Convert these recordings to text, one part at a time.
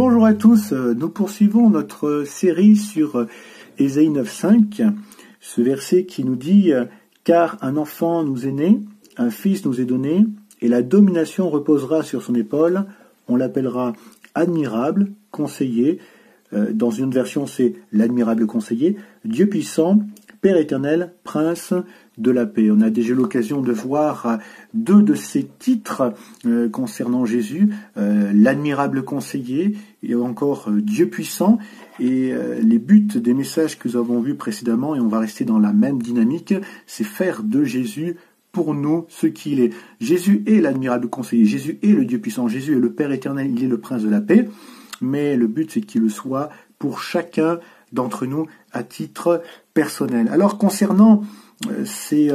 Bonjour à tous, nous poursuivons notre série sur Ésaïe 9.5, ce verset qui nous dit « Car un enfant nous est né, un fils nous est donné, et la domination reposera sur son épaule, on l'appellera admirable, conseiller ». Dans une autre version, c'est l'admirable conseiller, Dieu puissant, Père éternel, prince de la paix. On a déjà eu l'occasion de voir deux de ces titres concernant Jésus, l'admirable conseiller et encore Dieu puissant. Et les buts des messages que nous avons vus précédemment, et on va rester dans la même dynamique, c'est faire de Jésus pour nous ce qu'il est. Jésus est l'admirable conseiller, Jésus est le Dieu puissant, Jésus est le Père éternel, il est le prince de la paix. Mais le but, c'est qu'il le soit pour chacun d'entre nous à titre personnel. Alors, concernant ces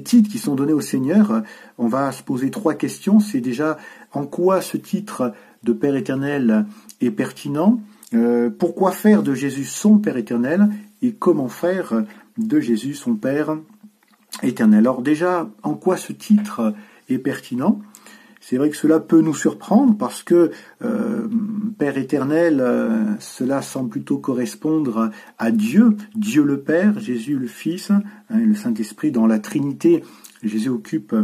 titres qui sont donnés au Seigneur, on va se poser trois questions. C'est déjà en quoi ce titre de Père éternel est pertinent, pourquoi faire de Jésus son Père éternel et comment faire de Jésus son Père éternel. Alors déjà, en quoi ce titre est pertinent ? C'est vrai que cela peut nous surprendre parce que Père éternel, cela semble plutôt correspondre à Dieu, Dieu le Père, Jésus le Fils, et le Saint-Esprit dans la Trinité. Jésus occupe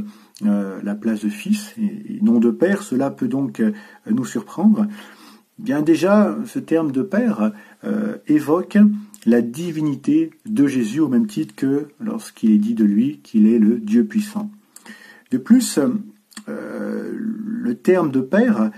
la place de Fils et non de Père, cela peut donc nous surprendre. Bien déjà, ce terme de Père évoque la divinité de Jésus au même titre que lorsqu'il est dit de lui qu'il est le Dieu puissant. De plus, le terme de Père,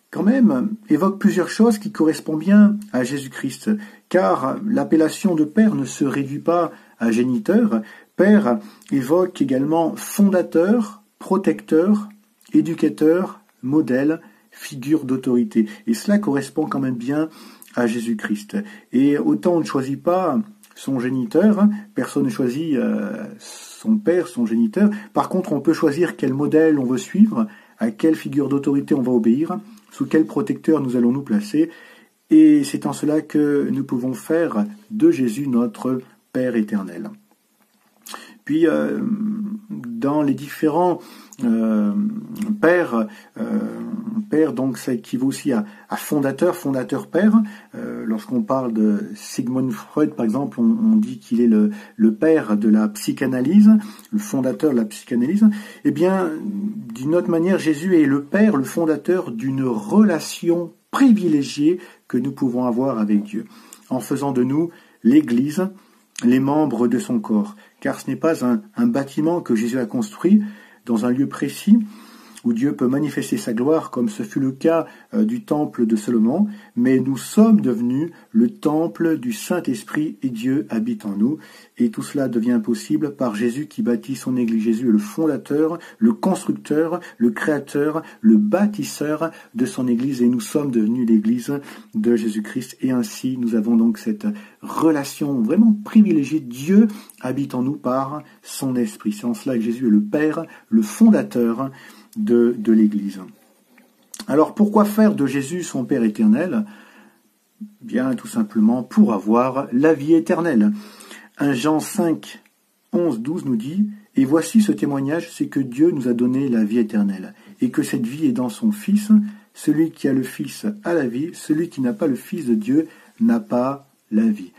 quand même, évoque plusieurs choses qui correspondent bien à Jésus-Christ, car l'appellation de Père ne se réduit pas à géniteur. Père évoque également fondateur, protecteur, éducateur, modèle, figure d'autorité. Et cela correspond quand même bien à Jésus-Christ. Et autant on ne choisit pas son géniteur, personne ne choisit son père, son géniteur. Par contre, on peut choisir quel modèle on veut suivre, à quelle figure d'autorité on va obéir, sous quel protecteur nous allons nous placer. Et c'est en cela que nous pouvons faire de Jésus notre Père éternel. Puis, dans les différents pères, donc ça équivaut aussi à fondateur père. Lorsqu'on parle de Sigmund Freud, par exemple, on dit qu'il est le père de la psychanalyse, le fondateur de la psychanalyse. Eh bien, d'une autre manière, Jésus est le père, le fondateur d'une relation privilégiée que nous pouvons avoir avec Dieu, en faisant de nous l'Église, les membres de son corps. Car ce n'est pas un bâtiment que Jésus a construit dans un lieu précis, où Dieu peut manifester sa gloire, comme ce fut le cas du temple de Salomon, mais nous sommes devenus le temple du Saint-Esprit et Dieu habite en nous. Et tout cela devient possible par Jésus qui bâtit son Église. Jésus est le fondateur, le constructeur, le créateur, le bâtisseur de son Église et nous sommes devenus l'Église de Jésus-Christ. Et ainsi, nous avons donc cette relation vraiment privilégiée. Dieu habite en nous par son Esprit. C'est en cela que Jésus est le Père, le fondateur de l'Église. Alors pourquoi faire de Jésus son Père éternel ? Bien tout simplement pour avoir la vie éternelle. 1 Jean 5, 11, 12 nous dit « Et voici ce témoignage, c'est que Dieu nous a donné la vie éternelle, et que cette vie est dans son Fils. Celui qui a le Fils a la vie, celui qui n'a pas le Fils de Dieu n'a pas la vie. »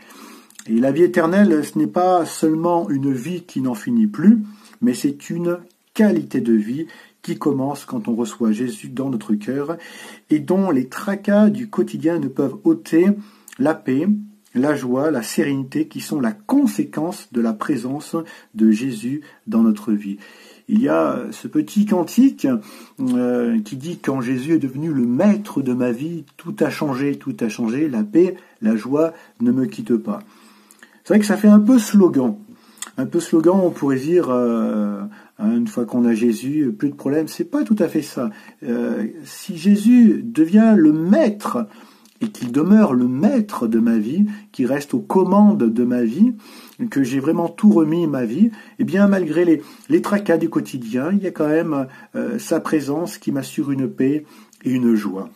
Et la vie éternelle, ce n'est pas seulement une vie qui n'en finit plus, mais c'est une qualité de vie qui commence quand on reçoit Jésus dans notre cœur et dont les tracas du quotidien ne peuvent ôter la paix, la joie, la sérénité qui sont la conséquence de la présence de Jésus dans notre vie. Il y a ce petit cantique qui dit « Quand Jésus est devenu le maître de ma vie, tout a changé, la paix, la joie ne me quitte pas. » C'est vrai que ça fait un peu slogan. Un peu slogan, on pourrait dire, une fois qu'on a Jésus, plus de problème. C'est pas tout à fait ça. Si Jésus devient le maître et qu'il demeure le maître de ma vie, qui reste aux commandes de ma vie, que j'ai vraiment tout remis ma vie, eh bien malgré les tracas du quotidien, il y a quand même sa présence qui m'assure une paix et une joie.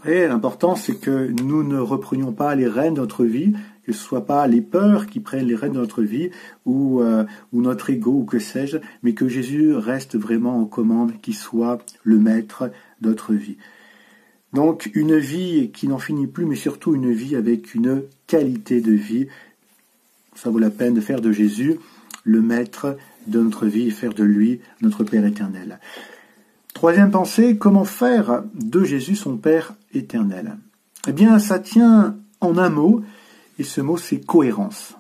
Et l'important, c'est que nous ne reprenions pas les rênes de notre vie, que ce ne soit pas les peurs qui prennent les rênes de notre vie, ou notre ego, ou que sais-je, mais que Jésus reste vraiment aux commandes, qu'il soit le maître de notre vie. Donc une vie qui n'en finit plus, mais surtout une vie avec une qualité de vie. Ça vaut la peine de faire de Jésus le maître de notre vie et faire de lui notre Père éternel. Troisième pensée, comment faire de Jésus son Père éternel? Eh bien, ça tient en un mot, et ce mot c'est cohérence.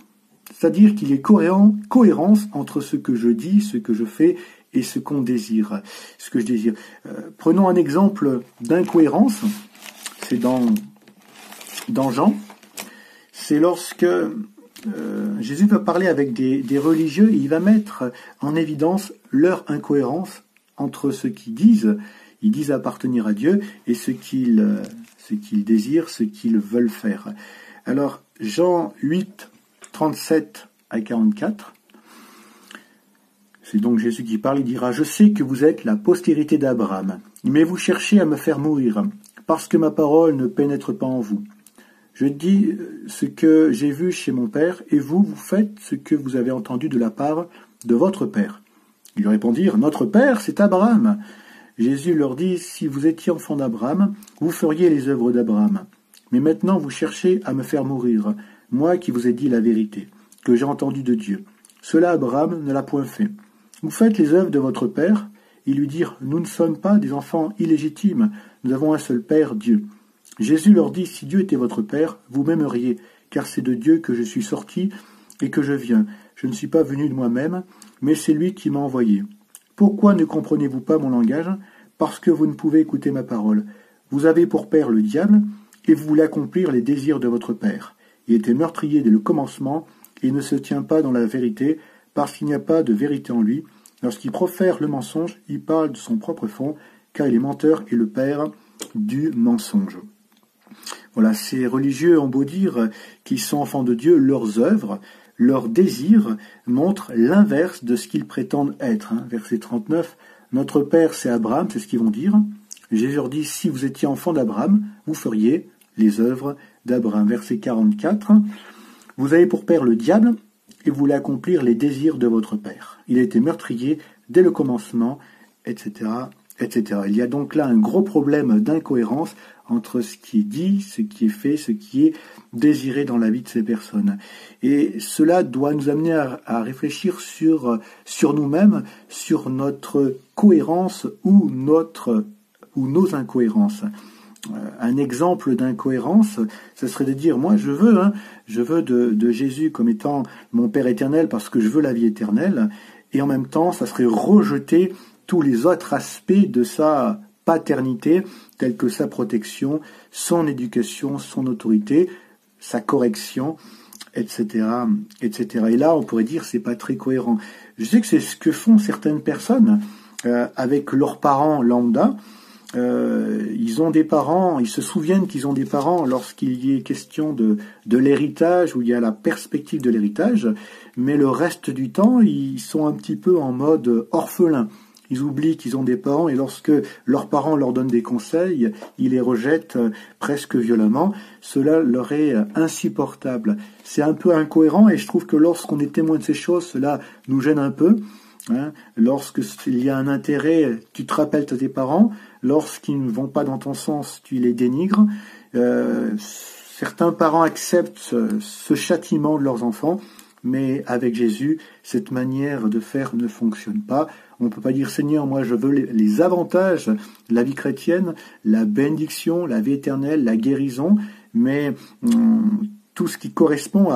C'est-à-dire qu'il est cohérence entre ce que je dis, ce que je fais et ce qu'on désire, ce que je désire. Prenons un exemple d'incohérence, c'est dans Jean, c'est lorsque Jésus va parler avec des religieux et il va mettre en évidence leur incohérence entre ce qu'ils disent appartenir à Dieu, et ce qu'ils désirent, ce qu'ils veulent faire. Alors, Jean 8, 37 à 44, c'est donc Jésus qui parle, il dira « Je sais que vous êtes la postérité d'Abraham, mais vous cherchez à me faire mourir, parce que ma parole ne pénètre pas en vous. Je dis ce que j'ai vu chez mon Père, et vous faites ce que vous avez entendu de la part de votre Père. » Ils lui répondirent « Notre Père, c'est Abraham. » Jésus leur dit « Si vous étiez enfant d'Abraham, vous feriez les œuvres d'Abraham. Mais maintenant vous cherchez à me faire mourir, moi qui vous ai dit la vérité, que j'ai entendue de Dieu. Cela Abraham ne l'a point fait. Vous faites les œuvres de votre Père. » Ils lui dirent « Nous ne sommes pas des enfants illégitimes, nous avons un seul Père, Dieu. » Jésus leur dit « Si Dieu était votre Père, vous m'aimeriez, car c'est de Dieu que je suis sorti et que je viens. Je ne suis pas venu de moi-même, mais c'est lui qui m'a envoyé. Pourquoi ne comprenez-vous pas mon langage? Parce que vous ne pouvez écouter ma parole. Vous avez pour père le diable, et vous voulez accomplir les désirs de votre père. Il était meurtrier dès le commencement, et ne se tient pas dans la vérité, parce qu'il n'y a pas de vérité en lui. Lorsqu'il profère le mensonge, il parle de son propre fond, car il est menteur et le père du mensonge. » Voilà, ces religieux ont beau dire qu'ils sont enfants de Dieu, leurs œuvres, leurs désirs montrent l'inverse de ce qu'ils prétendent être. Verset 39, « Notre Père, c'est Abraham », c'est ce qu'ils vont dire. Jésus leur dit « Si vous étiez enfant d'Abraham, vous feriez les œuvres d'Abraham. » Verset 44, « Vous avez pour père le diable, et vous voulez accomplir les désirs de votre père. Il a été meurtrier dès le commencement, etc., etc. » Il y a donc là un gros problème d'incohérence entre ce qui est dit, ce qui est fait, ce qui est désiré dans la vie de ces personnes. Et cela doit nous amener à réfléchir sur nous-mêmes, sur notre cohérence ou nos incohérences. Un exemple d'incohérence, ce serait de dire, moi je veux de Jésus comme étant mon Père éternel parce que je veux la vie éternelle, et en même temps, ça serait rejeter tous les autres aspects de sa paternité, tels que sa protection, son éducation, son autorité, sa correction, etc., etc. Et là, on pourrait dire c'est pas très cohérent. Je sais que c'est ce que font certaines personnes avec leurs parents lambda. Ils ont des parents, ils se souviennent qu'ils ont des parents lorsqu'il y est question de l'héritage, où il y a la perspective de l'héritage, mais le reste du temps, ils sont un petit peu en mode orphelin. Ils oublient qu'ils ont des parents, et lorsque leurs parents leur donnent des conseils, ils les rejettent presque violemment. Cela leur est insupportable. C'est un peu incohérent, et je trouve que lorsqu'on est témoin de ces choses, cela nous gêne un peu. Lorsqu'il y a un intérêt, tu te rappelles de tes parents. Lorsqu'ils ne vont pas dans ton sens, tu les dénigres. Certains parents acceptent ce châtiment de leurs enfants, mais avec Jésus, cette manière de faire ne fonctionne pas. On ne peut pas dire, Seigneur, moi je veux les avantages de la vie chrétienne, la bénédiction, la vie éternelle, la guérison, mais tout ce qui correspond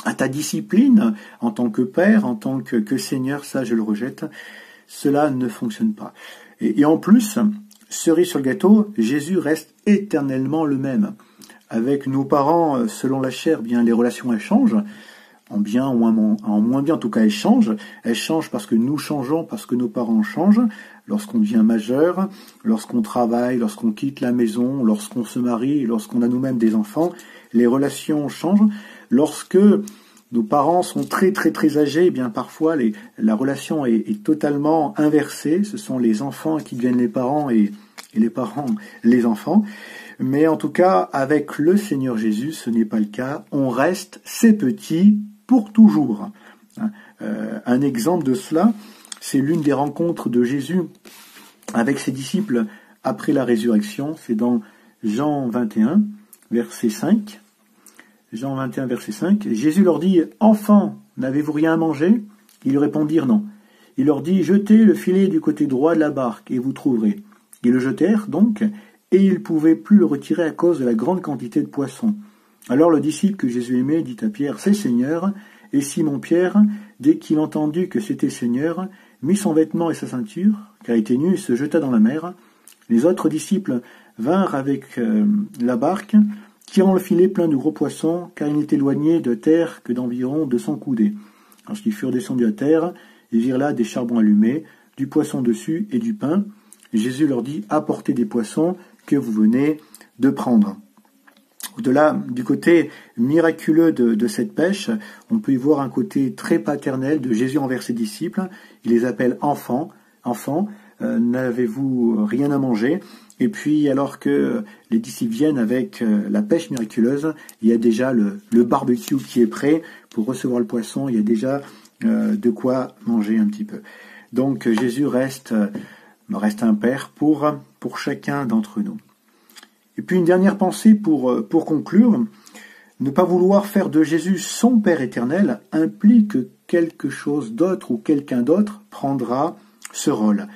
à ta discipline en tant que Père, en tant que Seigneur, ça je le rejette. Cela ne fonctionne pas. Et en plus, cerise sur le gâteau, Jésus reste éternellement le même. Avec nos parents, selon la chair, bien les relations elles changent. En bien ou en moins bien, en tout cas, elles changent. Elles changent parce que nous changeons, parce que nos parents changent. Lorsqu'on devient majeur, lorsqu'on travaille, lorsqu'on quitte la maison, lorsqu'on se marie, lorsqu'on a nous-mêmes des enfants, les relations changent. Lorsque nos parents sont très très très âgés, eh bien parfois la relation est totalement inversée. Ce sont les enfants qui deviennent les parents et les parents les enfants. Mais en tout cas, avec le Seigneur Jésus, ce n'est pas le cas. On reste ses petits pour toujours. Un exemple de cela, c'est l'une des rencontres de Jésus avec ses disciples après la résurrection, c'est dans Jean 21, verset 5. Jean 21, verset 5. Jésus leur dit, « Enfants, n'avez-vous rien à manger ?» Ils répondirent non. Il leur dit, « Jetez le filet du côté droit de la barque, et vous trouverez. » Ils le jetèrent donc, et ils ne pouvaient plus le retirer à cause de la grande quantité de poissons. Alors le disciple que Jésus aimait dit à Pierre, « C'est Seigneur. » Et Simon-Pierre, dès qu'il entendit que c'était Seigneur, mit son vêtement et sa ceinture, car il était nu, et se jeta dans la mer. Les autres disciples vinrent avec la barque, tirant le filet plein de gros poissons, car il n'était éloigné de terre que d'environ 200 coudées. Lorsqu'ils furent descendus à terre, ils virent là des charbons allumés, du poisson dessus et du pain. Jésus leur dit, « Apportez des poissons que vous venez de prendre. » Au-delà du côté miraculeux de cette pêche, on peut y voir un côté très paternel de Jésus envers ses disciples. Il les appelle enfants. Enfants, n'avez-vous rien à manger? Et puis, alors que les disciples viennent avec la pêche miraculeuse, il y a déjà le barbecue qui est prêt pour recevoir le poisson. Il y a déjà de quoi manger un petit peu. Donc, Jésus reste un père pour chacun d'entre nous. Et puis une dernière pensée pour conclure. Ne pas vouloir faire de Jésus son Père éternel implique que quelque chose d'autre ou quelqu'un d'autre prendra ce rôle.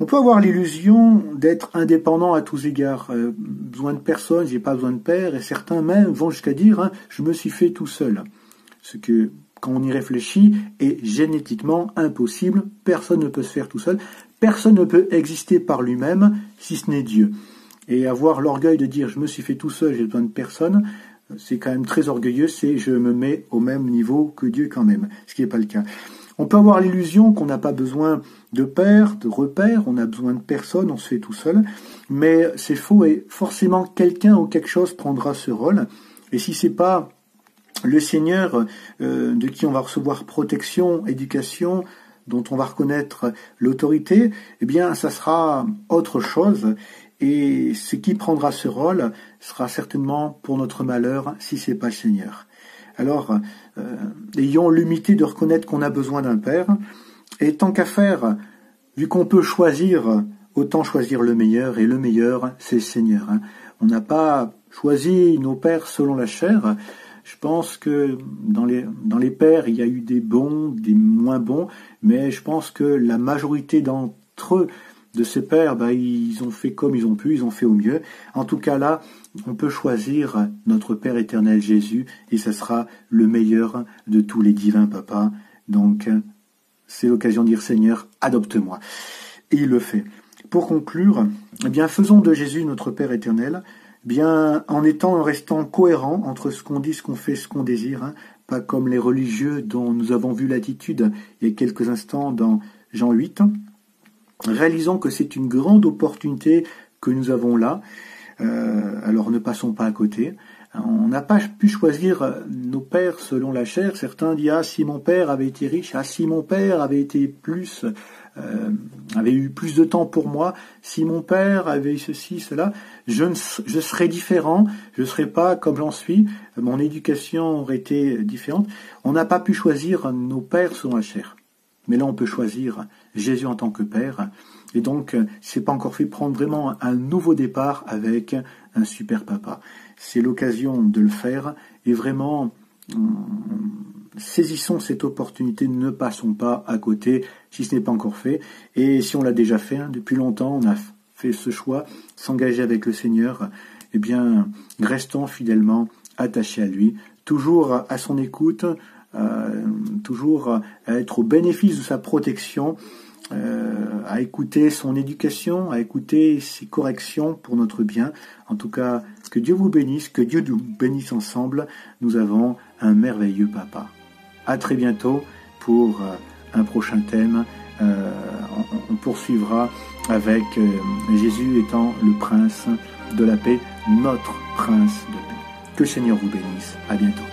On peut avoir l'illusion d'être indépendant à tous égards. Besoin de personne, j'ai pas besoin de père, et certains même vont jusqu'à dire je me suis fait tout seul. Ce que, quand on y réfléchit, est génétiquement impossible. Personne ne peut se faire tout seul. Personne ne peut exister par lui-même si ce n'est Dieu. Et avoir l'orgueil de dire « je me suis fait tout seul, j'ai besoin de personne », c'est quand même très orgueilleux, c'est « je me mets au même niveau que Dieu quand même », ce qui n'est pas le cas. On peut avoir l'illusion qu'on n'a pas besoin de père, de repère, on a besoin de personne, on se fait tout seul, mais c'est faux et forcément quelqu'un ou quelque chose prendra ce rôle. Et si c'est pas le Seigneur de qui on va recevoir protection, éducation, dont on va reconnaître l'autorité, eh bien ça sera autre chose. Et ce qui prendra ce rôle sera certainement pour notre malheur si c'est pas le Seigneur. Alors, ayons l'humilité de reconnaître qu'on a besoin d'un Père. Et tant qu'à faire, vu qu'on peut choisir, autant choisir le meilleur. Et le meilleur, c'est le Seigneur. On n'a pas choisi nos pères selon la chair. Je pense que dans les pères, il y a eu des bons, des moins bons. Mais je pense que la majorité d'entre eux, de ces pères, ils ont fait comme ils ont pu, ils ont fait au mieux. En tout cas là, on peut choisir notre Père éternel Jésus, et ça sera le meilleur de tous les divins papas. Donc, c'est l'occasion de dire Seigneur, adopte-moi. Et il le fait. Pour conclure, eh bien, faisons de Jésus notre Père éternel, bien, en restant cohérent entre ce qu'on dit, ce qu'on fait, ce qu'on désire, pas comme les religieux dont nous avons vu l'attitude il y a quelques instants dans Jean 8. Réalisons que c'est une grande opportunité que nous avons là, alors ne passons pas à côté. On n'a pas pu choisir nos pères selon la chair. Certains disent « Ah, si mon père avait été riche, ah, si mon père avait été avait eu plus de temps pour moi, si mon père avait eu ceci, cela, je serais différent, je ne serais pas comme j'en suis, mon éducation aurait été différente. » On n'a pas pu choisir nos pères selon la chair. Mais là, on peut choisir Jésus en tant que Père. Et donc, c'est pas encore fait, prendre vraiment un nouveau départ avec un super papa. C'est l'occasion de le faire. Et vraiment, saisissons cette opportunité, ne passons pas à côté si ce n'est pas encore fait. Et si on l'a déjà fait, depuis longtemps, on a fait ce choix, s'engager avec le Seigneur, eh bien, restons fidèlement attachés à lui, toujours à son écoute, toujours à être au bénéfice de sa protection, à écouter son éducation, à écouter ses corrections pour notre bien. En tout cas, que Dieu vous bénisse, que Dieu nous bénisse ensemble. Nous avons un merveilleux papa. À très bientôt pour un prochain thème. On poursuivra avec Jésus étant le prince de la paix, notre prince de paix. Que le Seigneur vous bénisse. À bientôt.